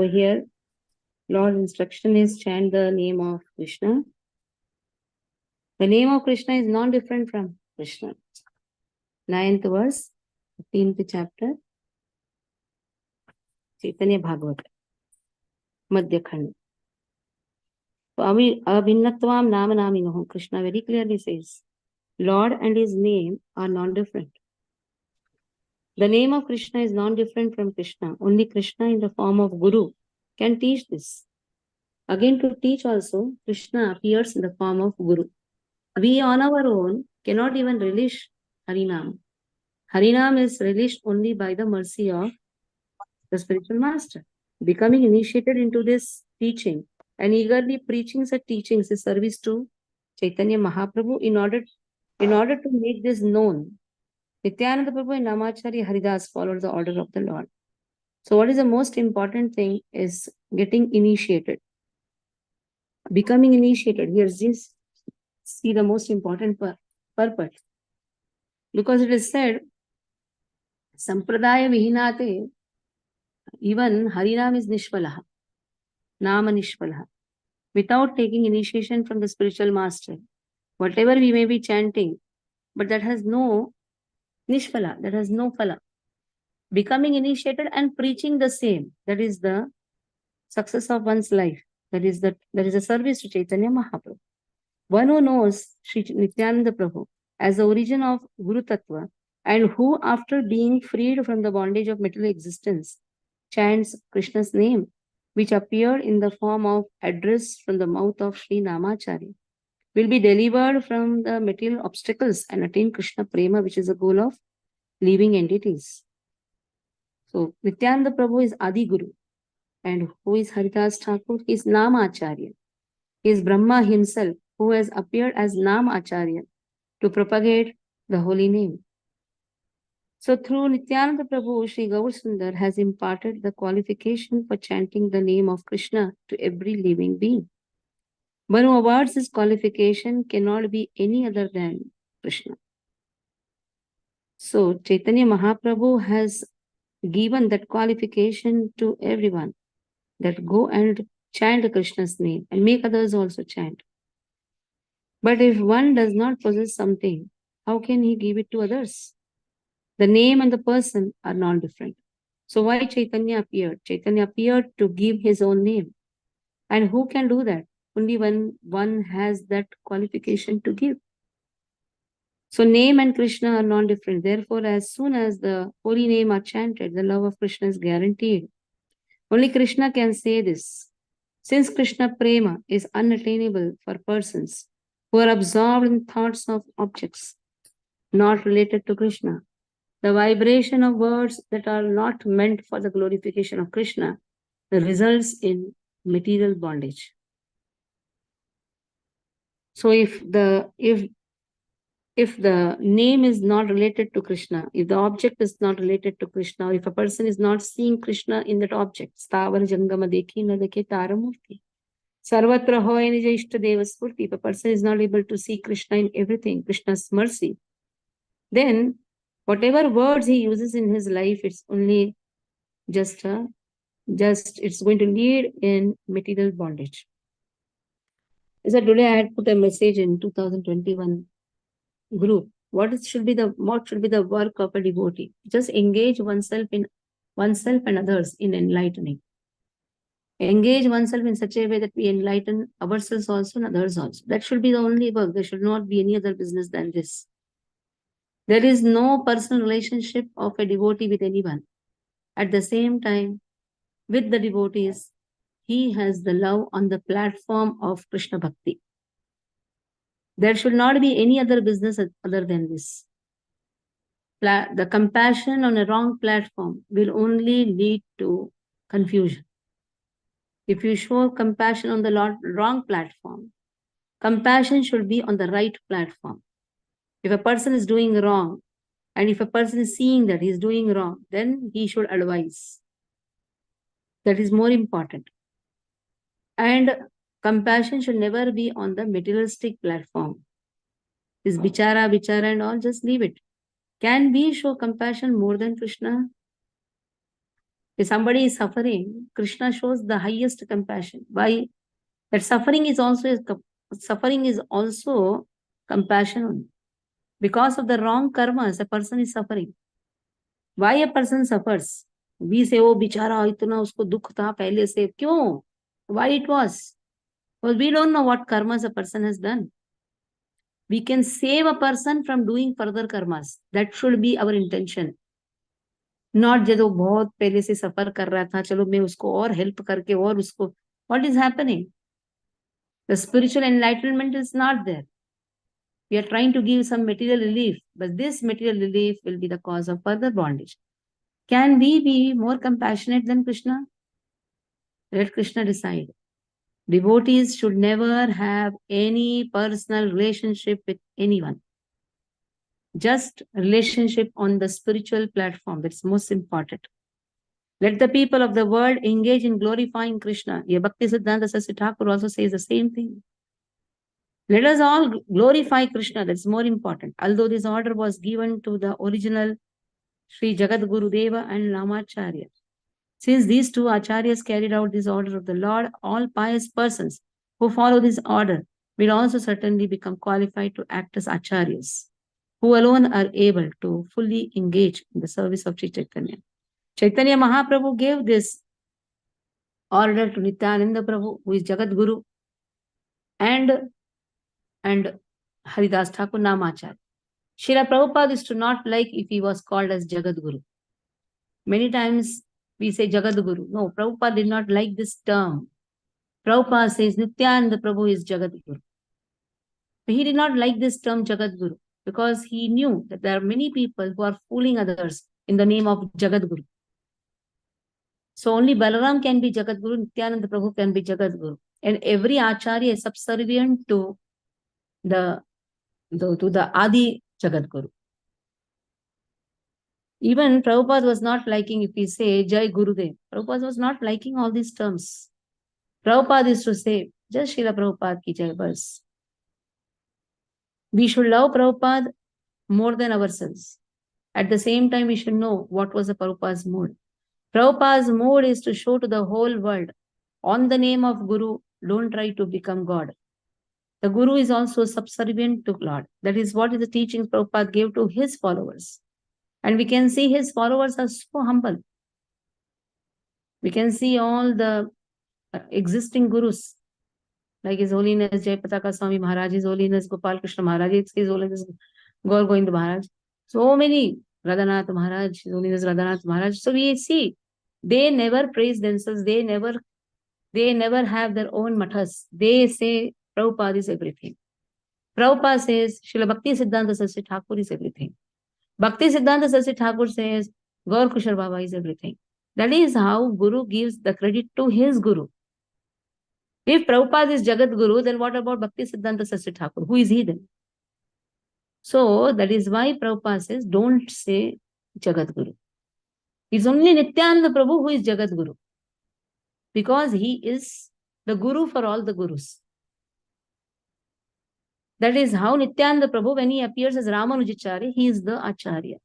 So here, Lord's instruction is chant the name of Krishna. The name of Krishna is non-different from Krishna. 9th verse, 15th chapter, Chaitanya Bhagavat, Madhya Khand. So Abhinnatvam Nama Naminoham, Krishna very clearly says, Lord and his name are non-different. The name of Krishna is non-different from Krishna. Only Krishna in the form of Guru can teach this. Again, to teach also, Krishna appears in the form of Guru. We on our own cannot even relish Harinam. Harinam is relished only by the mercy of the spiritual master. Becoming initiated into this teaching and eagerly preaching such teachings is service to Chaitanya Mahaprabhu in order to make this known. Nityananda Prabhu and Namacharya Haridas followed the order of the Lord. So what is the most important thing is getting initiated. Becoming initiated. Here's this. See the most important purpose. Because it is said, Sampradaya Vihinate, even Harinam is Nishpalaha. Nama Nishpalaha. Without taking initiation from the spiritual master, whatever we may be chanting, but that has no Nishpala, that has no Phala. Becoming initiated and preaching the same, that is the success of one's life. That is a service to Chaitanya Mahaprabhu. One who knows Shri Nityananda Prabhu as the origin of Guru Tattva and who, after being freed from the bondage of material existence, chants Krishna's name, which appeared in the form of address from the mouth of Sri Namacharya, will be delivered from the material obstacles and attain Krishna Prema, which is the goal of living entities. So, Nityananda Prabhu is Adi Guru. And who is Haridas Thakur? He is Namacharya. He is Brahma himself, who has appeared as Namacharya to propagate the holy name. So through Nityananda Prabhu, Sri Gaur Sundar has imparted the qualification for chanting the name of Krishna to every living being. One who awards this qualification cannot be any other than Krishna. So Chaitanya Mahaprabhu has given that qualification to everyone, that go and chant Krishna's name and make others also chant. But if one does not possess something, how can he give it to others? The name and the person are non-different. So why Chaitanya appeared? Chaitanya appeared to give his own name. And who can do that? Only when one has that qualification to give. So name and Krishna are non-different. Therefore, as soon as the holy name are chanted, the love of Krishna is guaranteed. Only Krishna can say this. Since Krishna Prema is unattainable for persons who are absorbed in thoughts of objects not related to Krishna, the vibration of words that are not meant for the glorification of Krishna results in material bondage. So if the name is not related to Krishna, if the object is not related to Krishna, or if a person is not seeing Krishna in that object, Stavar Jangama Dekhi na Dekhe Taramurti, Sarvatra Hoy Nija Ishtadeva Spurti, if a person is not able to see Krishna in everything, Krishna's mercy, then whatever words he uses in his life, it's only it's going to lead in material bondage. So today I had put a message in 2021 group. What should be the work of a devotee? Just engage oneself and others in enlightening. Engage oneself in such a way that we enlighten ourselves also and others also. That should be the only work. There should not be any other business than this. There is no personal relationship of a devotee with anyone. At the same time, with the devotees, he has the love on the platform of Krishna Bhakti. There should not be any other business other than this. The compassion on a wrong platform will only lead to confusion. If you show compassion on the wrong platform, compassion should be on the right platform. If a person is doing wrong, and if a person is seeing that he is doing wrong, then he should advise. That is more important. And compassion should never be on the materialistic platform. This bichara and all, just leave it. Can we show compassion more than Krishna? If somebody is suffering, Krishna shows the highest compassion. Why? That suffering is also compassion. Because of the wrong karmas, a person is suffering. Why a person suffers? We say, oh, bichara, itna usko dukh tha pehle se. Kyun? Why it was? Because we don't know what karmas a person has done. We can save a person from doing further karmas. That should be our intention. Not जो बहुत पहले से सफर कर रहा था, चलो मैं उसको और हेल्प करके और उसको. What is happening? The spiritual enlightenment is not there. We are trying to give some material relief, but this material relief will be the cause of further bondage. Can we be more compassionate than Krishna? Let Krishna decide. Devotees should never have any personal relationship with anyone. Just relationship on the spiritual platform. That's most important. Let the people of the world engage in glorifying Krishna. Ye Bhakti Siddhanta Saraswati Thakur also says the same thing. Let us all glorify Krishna. That's more important. Although this order was given to the original Shri Jagat Gurudeva and Lamacharya. Since these two acharyas carried out this order of the Lord, all pious persons who follow this order will also certainly become qualified to act as acharyas, who alone are able to fully engage in the service of Shri Chaitanya. Chaitanya Mahaprabhu gave this order to Nityananda Prabhu, who is Jagat Guru, and Haridas Thakur Namacharya. Srila Prabhupada is to not like if he was called as Jagat Guru. Many times we say Jagat Guru. No, Prabhupada did not like this term. Prabhupada says Nityananda Prabhu is Jagat Guru. But he did not like this term Jagat Guru because he knew that there are many people who are fooling others in the name of Jagat Guru. So only Balaram can be Jagat Guru, Nityananda Prabhu can be Jagat Guru. And every Acharya is subservient to the Adi Jagat Guru. Even Prabhupada was not liking if we say Jai Gurudev. Prabhupada was not liking all these terms. Prabhupada is to say, just Srila Prabhupada ki Jai bas. We should love Prabhupada more than ourselves. At the same time, we should know what was the Prabhupada's mood. Prabhupada's mood is to show to the whole world, on the name of Guru, don't try to become God. The Guru is also subservient to Lord. That is what is the teachings Prabhupada gave to his followers. And we can see his followers are so humble. We can see all the existing Gurus, like His Holiness Jai Pataka Swami Maharaj, His Holiness Gopal Krishna Maharaj, His Holiness Gaur Govind Maharaj. So many, Radhanath Maharaj, His Holiness Radhanath Maharaj. So we see, they never praise themselves. They never have their own mathas. They say Prabhupada is everything. Prabhupada says Srila Bhakti Siddhanta Saraswati Thakur is everything. Bhakti Siddhanta Saraswati Thakur says Gaur Kushal Baba is everything. That is how Guru gives the credit to his Guru. If Prabhupada is Jagat Guru, then what about Bhakti Siddhanta Saraswati Thakur? Who is he then? So that is why Prabhupada says, don't say Jagat Guru. It's only Nityananda Prabhu who is Jagat Guru. Because he is the Guru for all the Gurus. That is how Nityananda Prabhu, when he appears as Ramanujacharya, he is the Acharya.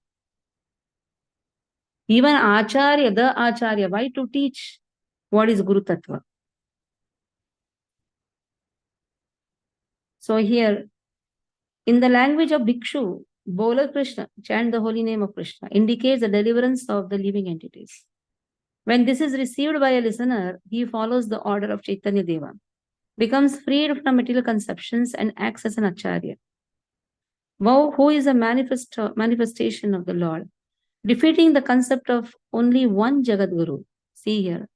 Even Acharya, the Acharya, why to teach what is Guru Tattva? So here, in the language of Bhikshu, Bola Krishna, chant the holy name of Krishna, indicates the deliverance of the living entities. When this is received by a listener, he follows the order of Chaitanya Deva, becomes freed from material conceptions and acts as an Acharya. Who is a manifestation of the Lord, defeating the concept of only one Jagat Guru. See here,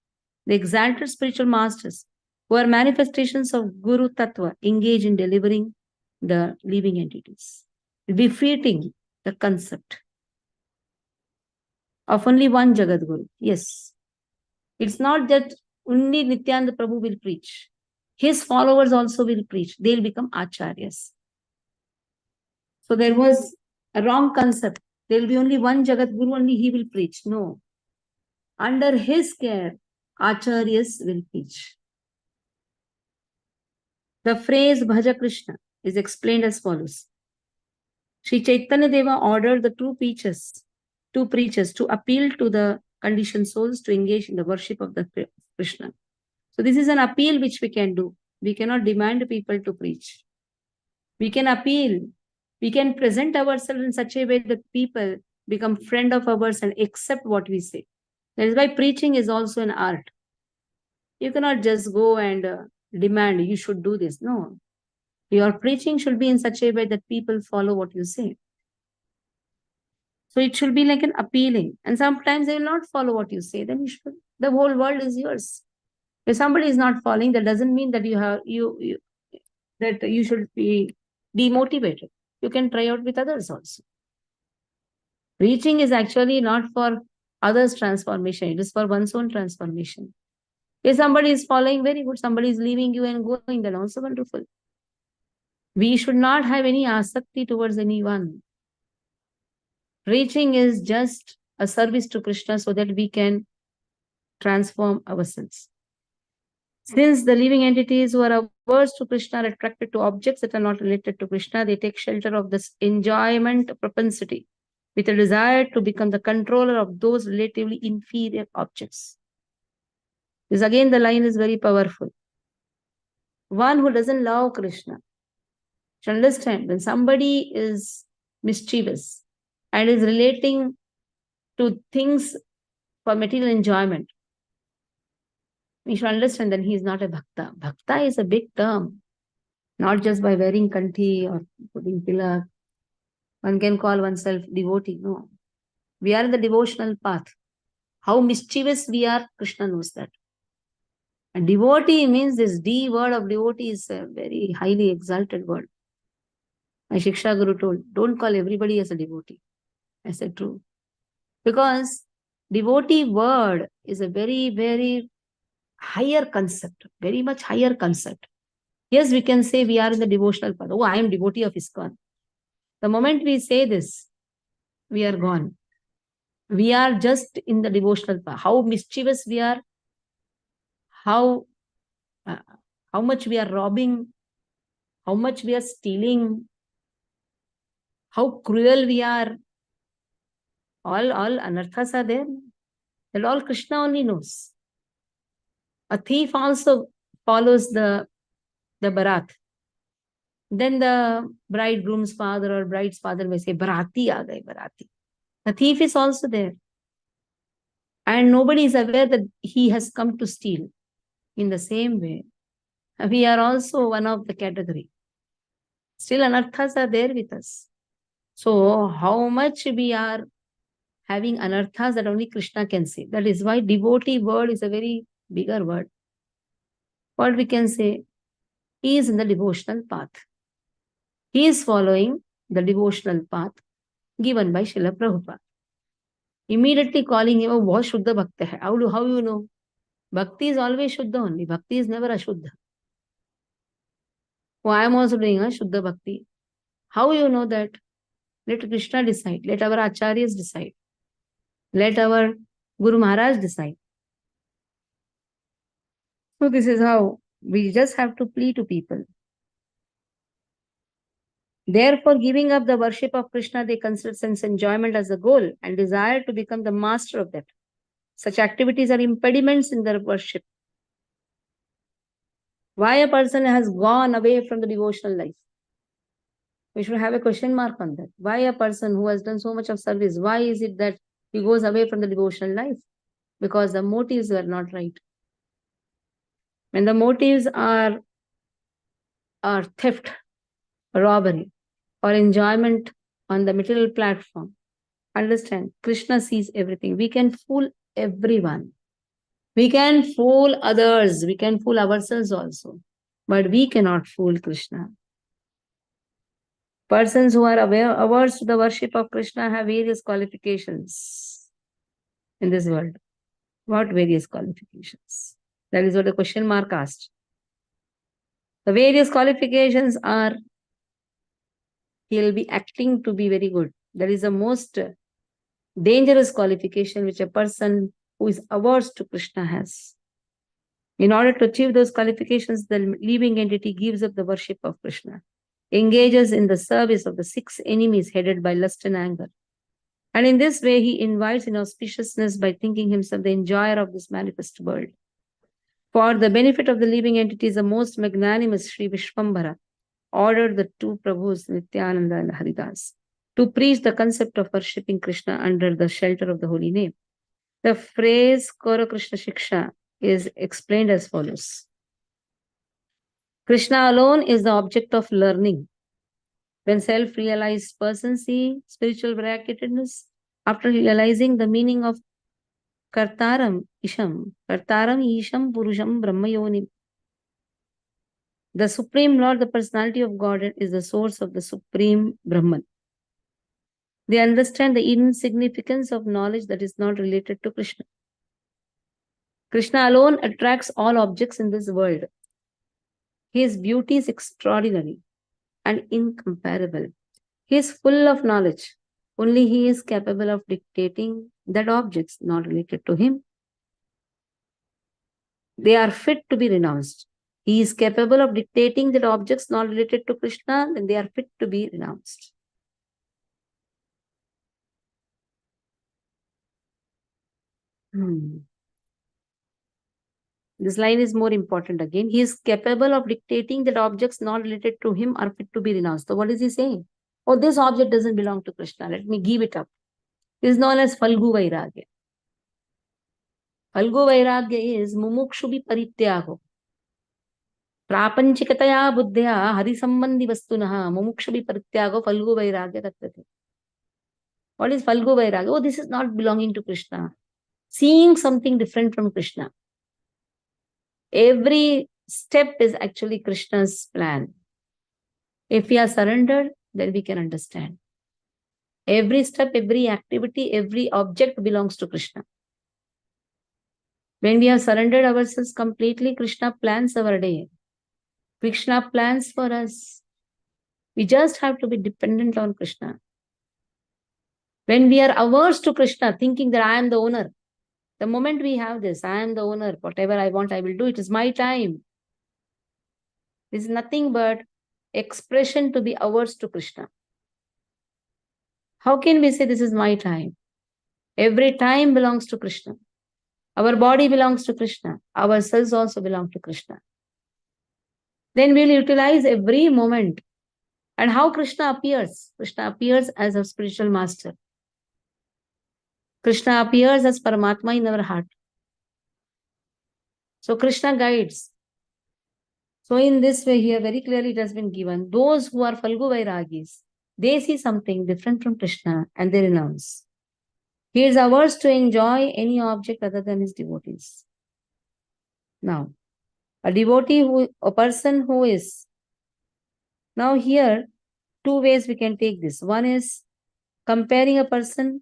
the exalted spiritual masters who are manifestations of Guru Tattva engage in delivering the living entities, defeating the concept of only one Jagat Guru. Yes, it's not that only Nityananda Prabhu will preach. His followers also will preach. They'll become acharyas. So there was a wrong concept. There will be only one Jagat Guru, only he will preach. No. Under his care, acharyas will preach. The phrase Bhaja Krishna is explained as follows. Shri Chaitanya Deva ordered the two preachers to appeal to the conditioned souls to engage in the worship of the Krishna. So this is an appeal which we can do. We cannot demand people to preach. We can appeal. We can present ourselves in such a way that people become friend of ours and accept what we say. That is why preaching is also an art. You cannot just go and demand you should do this. No. Your preaching should be in such a way that people follow what you say. So it should be like an appealing. And sometimes they will not follow what you say. Then you should. The whole world is yours. If somebody is not following, that doesn't mean that that you should be demotivated. You can try out with others also. Preaching is actually not for others' transformation. It is for one's own transformation. If somebody is following, very good. Somebody is leaving you and going, then also wonderful. We should not have any asakti towards anyone. Preaching is just a service to Krishna so that we can transform ourselves. Since the living entities who are averse to Krishna are attracted to objects that are not related to Krishna, they take shelter of this enjoyment propensity with a desire to become the controller of those relatively inferior objects. This again, the line is very powerful. One who doesn't love Krishna should understand when somebody is mischievous and is relating to things for material enjoyment, we should understand that he is not a bhakta. Bhakta is a big term, not just by wearing kanthi or putting tilak. One can call oneself devotee. No. We are in the devotional path. How mischievous we are, Krishna knows that. And devotee means this D word of devotee is a very highly exalted word. My Shiksha Guru told, don't call everybody as a devotee. I said, true. Because devotee word is a very, very higher concept, very much higher concept. Yes, we can say we are in the devotional path. Oh, I am devotee of ISKCON. The moment we say this, we are gone. We are just in the devotional path. How mischievous we are, how much we are robbing, how much we are stealing, how cruel we are. All anarthas are there. That all Krishna only knows. A thief also follows the barat. Then the bridegroom's father or bride's father may say, Barati aa gaye, Barati. The thief is also there. And nobody is aware that he has come to steal. In the same way, we are also one of the category. Still anarthas are there with us. So how much we are having anarthas that only Krishna can say. That is why devotee word is a very bigger word. What we can say, he is in the devotional path. He is following the devotional path given by Srila Prabhupada. Immediately calling him, oh, बहुत शुद्ध भक्त है. How you know? Bhakti is always Shuddha only. Bhakti is never Ashuddha. Oh, I am also doing a Shuddha Bhakti. How you know that? Let Krishna decide. Let our Acharyas decide. Let our Guru Maharaj decide. So this is how we just have to plead to people. Therefore, giving up the worship of Krishna, they consider sense enjoyment as the goal and desire to become the master of that. Such activities are impediments in their worship. Why a person has gone away from the devotional life? We should have a question mark on that. Why a person who has done so much of service, why is it that he goes away from the devotional life? Because the motives were not right. When the motives are theft, robbery, or enjoyment on the material platform, understand, Krishna sees everything. We can fool everyone. We can fool others. We can fool ourselves also. But we cannot fool Krishna. Persons who are averse to the worship of Krishna have various qualifications in this world. What various qualifications? That is what the question mark asked. The various qualifications are, he will be acting to be very good. That is the most dangerous qualification which a person who is averse to Krishna has. In order to achieve those qualifications, the living entity gives up the worship of Krishna, engages in the service of the 6 enemies headed by lust and anger. And in this way, he invites inauspiciousness by thinking himself the enjoyer of this manifest world. For the benefit of the living entities, the most magnanimous Shri Vishwambara ordered the two Prabhus, Nityananda and Haridas, to preach the concept of worshipping Krishna under the shelter of the holy name. The phrase Koro Krishna Shiksha is explained as follows. Krishna alone is the object of learning. When self-realized persons see spiritual bracketedness, after realizing the meaning of Kartaram Isham Purusham Brahmayonim, the Supreme Lord, the personality of God, is the source of the Supreme Brahman. They understand the insignificance of knowledge that is not related to Krishna. Krishna alone attracts all objects in this world. His beauty is extraordinary and incomparable. He is full of knowledge. Only he is capable of dictating that objects not related to him, they are fit to be renounced. He is capable of dictating that objects not related to Krishna, then they are fit to be renounced. This line is more important again. He is capable of dictating that objects not related to him are fit to be renounced. So what is he saying? Oh, this object doesn't belong to Krishna. Let me give it up. It is known as Falgu Vairagya. Falgu Vairagya is Mumukshubi Parityago. Prapanchikataya buddhya harisambandhi vastunaha Mumukshubi Parityago Falgu Vairagya Tatvate. What is Falgu Vairagya? Oh, this is not belonging to Krishna. Seeing something different from Krishna. Every step is actually Krishna's plan. If we are surrendered, then we can understand. Every step, every activity, every object belongs to Krishna. When we have surrendered ourselves completely, Krishna plans our day. Krishna plans for us. We just have to be dependent on Krishna. When we are averse to Krishna, thinking that I am the owner, the moment we have this, I am the owner, whatever I want, I will do. It is my time. This is nothing but expression to be averse to Krishna. How can we say this is my time? Every time belongs to Krishna. Our body belongs to Krishna. Our cells also belong to Krishna. Then we will utilize every moment. And how Krishna appears? Krishna appears as a spiritual master. Krishna appears as Paramatma in our heart. So Krishna guides. So in this way here, very clearly it has been given. Those who are Falgu Vairagis, they see something different from Krishna and they renounce. He is averse to enjoy any object other than his devotees. Now, a person who is, now here, two ways we can take this. One is comparing a person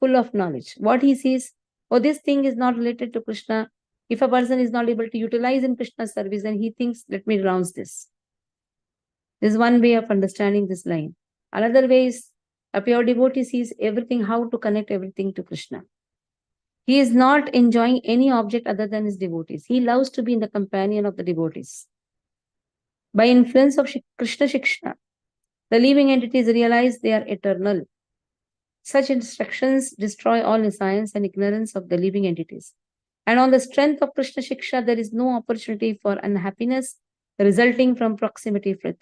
full of knowledge. What he sees, oh, this thing is not related to Krishna. If a person is not able to utilize in Krishna's service, then he thinks, let me renounce this. This is one way of understanding this line. Another way is, a pure devotee sees everything, how to connect everything to Krishna. He is not enjoying any object other than his devotees. He loves to be in the companion of the devotees. By influence of Krishna Shiksha, the living entities realize they are eternal. Such instructions destroy all science and ignorance of the living entities. And on the strength of Krishna Shiksha, there is no opportunity for unhappiness resulting from proximity with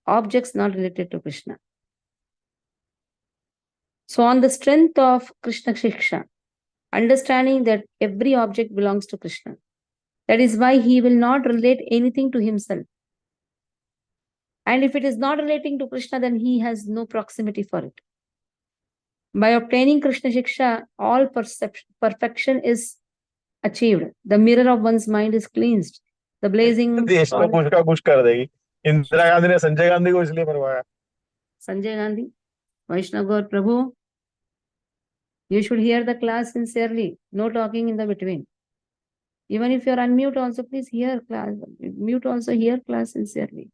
objects not related to Krishna. So on the strength of Krishna Shiksha, understanding that every object belongs to Krishna, that is why he will not relate anything to himself. And if it is not relating to Krishna, then he has no proximity for it. By obtaining Krishna Shiksha, all perfection is achieved. The mirror of one's mind is cleansed. The blazing देश में कुछ का कुछ कर देगी. इंदिरा गांधी ने संजय गांधी को इसलिए मरवाया. Sanjay Gandhi, Vaishnav Gaur Prabhu, you should hear the class sincerely. No talking in the between. Even if you are unmute also, please hear class. Mute also, hear class sincerely.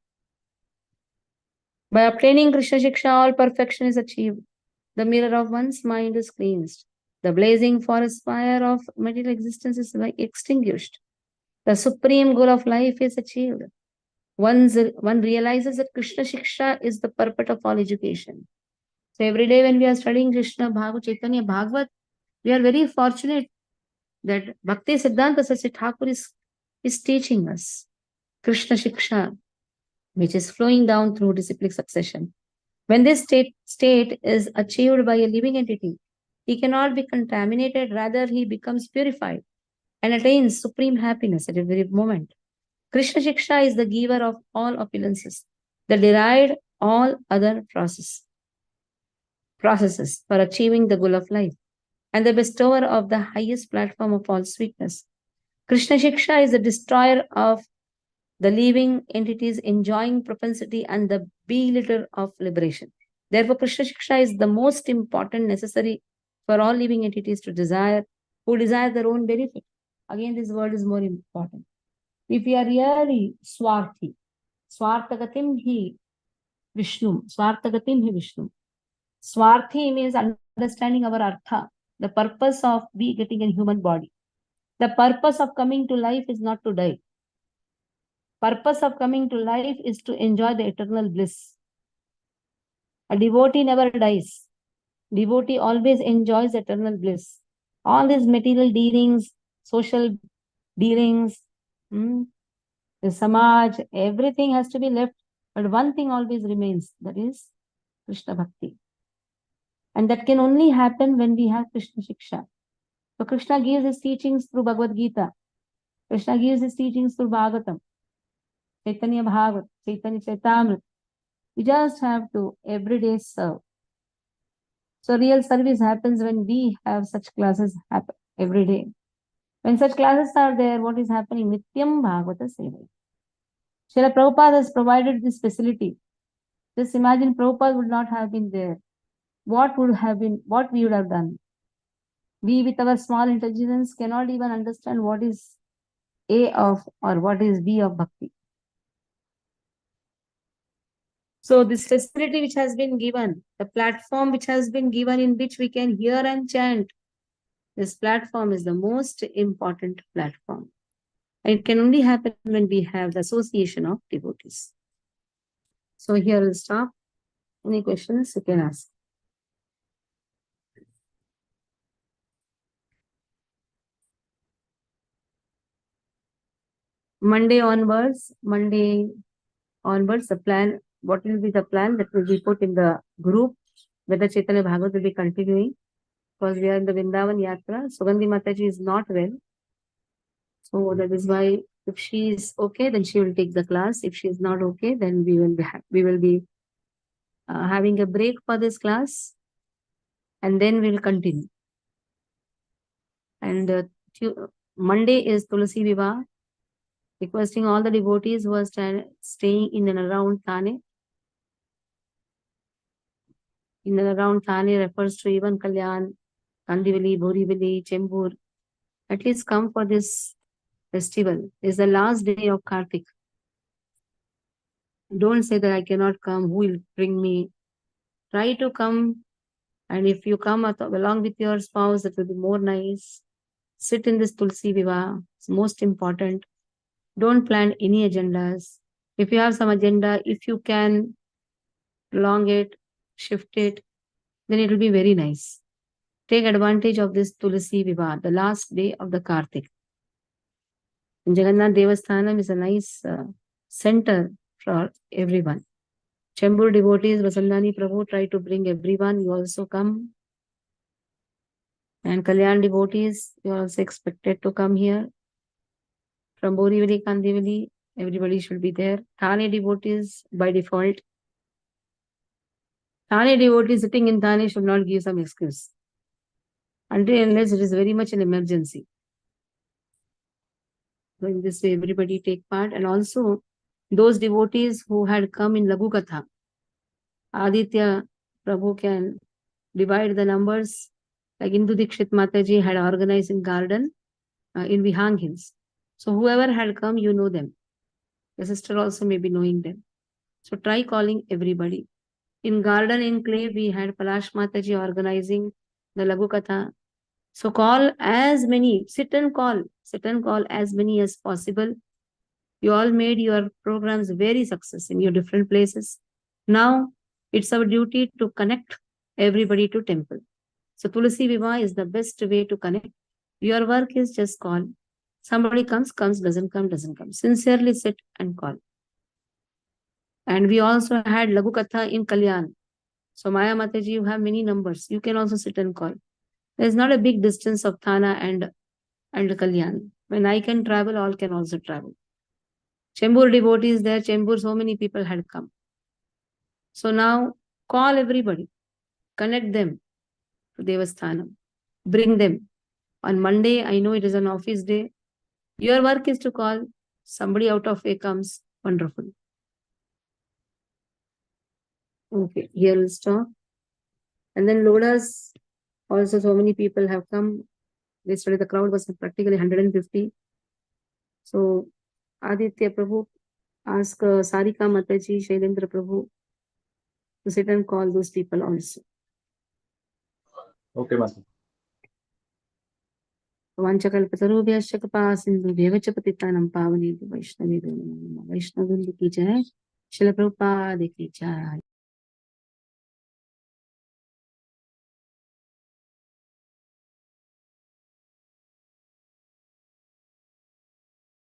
By obtaining Krishna Shiksha, all perfection is achieved. The mirror of one's mind is cleansed. The blazing forest fire of material existence is extinguished. The supreme goal of life is achieved. One realizes that Krishna Shiksha is the purport of all education. So every day when we are studying Krishna, Bhagavat, Chaitanya, Bhagavat, we are very fortunate that Bhakti Siddhanta Saraswati Thakur is teaching us Krishna Shiksha, which is flowing down through disciplic succession. When this state is achieved by a living entity, he cannot be contaminated, rather he becomes purified and attains supreme happiness at every moment. Krishna Shiksha is the giver of all opulences, that deride all other processes for achieving the goal of life, and the bestower of the highest platform of all sweetness. Krishna Shiksha is the destroyer of the living entities enjoying propensity and the belitter of liberation. Therefore, Krishna Shiksha is the most important necessary for all living entities to desire, who desire their own benefit. Again, this word is more important. If we are really Swarthi, Swartagatim hi Vishnu, Swartagatim hi Vishnu. Swarthi means understanding our artha, the purpose of we getting a human body. The purpose of coming to life is not to die. Purpose of coming to life is to enjoy the eternal bliss. A devotee never dies. Devotee always enjoys eternal bliss. All these material dealings, social dealings, the samaj, everything has to be left. But one thing always remains, that is Krishna Bhakti. And that can only happen when we have Krishna Shiksha. So Krishna gives his teachings through Bhagavad Gita. Krishna gives his teachings through Bhagavatam, Chaitanya Bhagavat, Chaitanya Chaitamrita. We just have to every day serve. So real service happens when we have such classes happen every day. When such classes are there, what is happening? Nityam Bhagavata Seva. Srila Prabhupada has provided this facility. Just imagine Prabhupada would not have been there. What we would have done? We with our small intelligence cannot even understand what is A of or what is B of Bhakti. So this facility which has been given, the platform which has been given in which we can hear and chant, this platform is the most important platform. And it can only happen when we have the association of devotees. So here we'll stop. Any questions you can ask. Monday onwards, the plan, what will be the plan that will be put in the group, whether Chaitanya Bhagavat will be continuing, because we are in the Vrindavan Yatra. Sugandhi Mataji is not well. So that is why if she is okay, then she will take the class. If she is not okay, then we will be having a break for this class, and then we will continue. And Monday is Tulsi Vivah. Requesting all the devotees who are staying in and around Thane. In and around Thane refers to even Kalyan, Kandivali, Borivali, Chembur. At least come for this festival. It's the last day of Kartik. Don't say that I cannot come. Who will bring me? Try to come. And if you come along with your spouse, that will be more nice. Sit in this Tulsi Vivah. It's most important. Don't plan any agendas. If you have some agenda, if you can prolong it, shift it, then it will be very nice. Take advantage of this Tulsi Vivah, the last day of the Kartik. And Jagannath Devasthanam is a nice center for everyone. Chembur devotees, Vasandani Prabhu, try to bring everyone. You also come. And Kalyan devotees, you are also expected to come here. From Borivali, Kandivali, everybody should be there. Thane devotees, by default. Thane devotees sitting in Thane should not give some excuse. Until unless it is very much an emergency. So in this way, everybody take part. And also, those devotees who had come in Lagu Katha, Aditya Prabhu can divide the numbers. Like Indu Dikshit Mataji had organized in garden in Vihang Hills. So whoever had come, you know them. The sister also may be knowing them. So try calling everybody. In garden enclave, we had Palash Mataji organizing the Lagu Katha. So call as many, sit and call as many as possible. You all made your programs very successful in your different places. Now it's our duty to connect everybody to temple. So Tulasi Vivah is the best way to connect. Your work is just call. Somebody comes, doesn't come, doesn't come. Sincerely sit and call. And we also had Lagu Katha in Kalyan. So Maya Mataji, you have many numbers. You can also sit and call. There's not a big distance of Thana and Kalyan. When I can travel, all can also travel. Chembur devotees there, Chembur, so many people had come. So now call everybody, connect them to Devasthanam, bring them. On Monday, I know it is an office day. Your work is to call. Somebody out of way comes. Wonderful. Okay, here we'll stop. And then Lodas, also so many people have come. Yesterday the crowd was practically 150. So Aditya Prabhu, ask Sarika Mataji, Shailendra Prabhu to sit and call those people also. Okay, Master. वाञ्छकल्पतरुभ्यश्च कृपासिन्धुभ्येव च पतितानां पावनेभ्यो वैष्णवेभ्यो नमो नमः। वैष्णववृन्द की जय, श्रील प्रभुपाद की जय।